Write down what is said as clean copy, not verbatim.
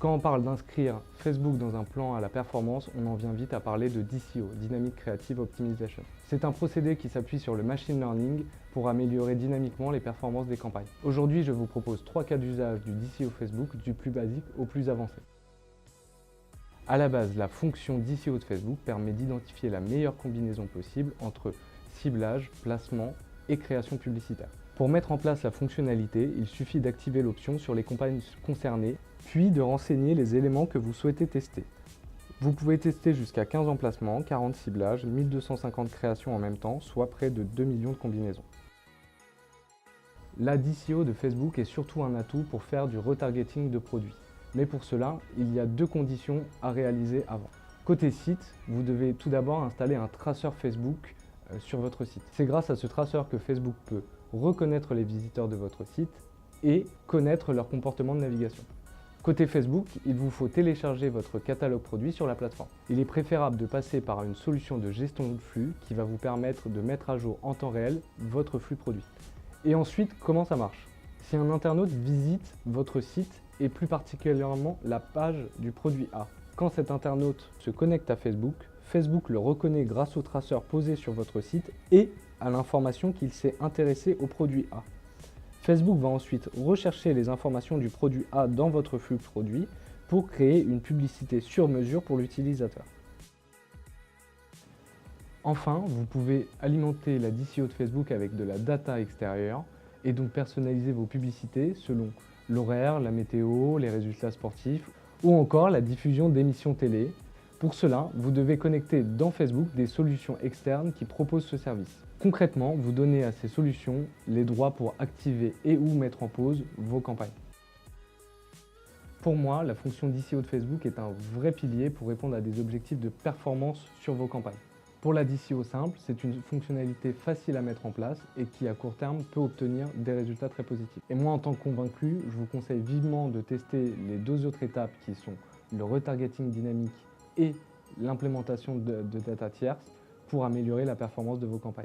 Quand on parle d'inscrire Facebook dans un plan à la performance, on en vient vite à parler de DCO, Dynamic Creative Optimization. C'est un procédé qui s'appuie sur le machine learning pour améliorer dynamiquement les performances des campagnes. Aujourd'hui, je vous propose 3 cas d'usage du DCO Facebook, du plus basique au plus avancé. À la base, la fonction DCO de Facebook permet d'identifier la meilleure combinaison possible entre ciblage, placement et création publicitaire. Pour mettre en place la fonctionnalité, il suffit d'activer l'option sur les campagnes concernées, puis de renseigner les éléments que vous souhaitez tester. Vous pouvez tester jusqu'à 15 emplacements, 40 ciblages, 1250 créations en même temps, soit près de 2 millions de combinaisons. La DCO de Facebook est surtout un atout pour faire du retargeting de produits. Mais pour cela, il y a 2 conditions à réaliser avant. Côté site, vous devez tout d'abord installer un traceur Facebook sur votre site. C'est grâce à ce traceur que Facebook peut reconnaître les visiteurs de votre site et connaître leur comportement de navigation. Côté Facebook, il vous faut télécharger votre catalogue produit sur la plateforme. Il est préférable de passer par une solution de gestion de flux qui va vous permettre de mettre à jour en temps réel votre flux produit. Et ensuite, comment ça marche? Si un internaute visite votre site et plus particulièrement la page du produit A, quand cet internaute se connecte à Facebook, Facebook le reconnaît grâce au traceur posé sur votre site et à l'information qu'il s'est intéressé au produit A. Facebook va ensuite rechercher les informations du produit A dans votre flux produit pour créer une publicité sur mesure pour l'utilisateur. Enfin, vous pouvez alimenter la DCO de Facebook avec de la data extérieure et donc personnaliser vos publicités selon l'horaire, la météo, les résultats sportifs ou encore la diffusion d'émissions télé. Pour cela, vous devez connecter dans Facebook des solutions externes qui proposent ce service. Concrètement, vous donnez à ces solutions les droits pour activer et ou mettre en pause vos campagnes. Pour moi, la fonction DCO de Facebook est un vrai pilier pour répondre à des objectifs de performance sur vos campagnes. Pour la DCO simple, c'est une fonctionnalité facile à mettre en place et qui, à court terme, peut obtenir des résultats très positifs. Et moi, en tant que convaincu, je vous conseille vivement de tester les 2 autres étapes qui sont le retargeting dynamique et l'implémentation de data tierces pour améliorer la performance de vos campagnes.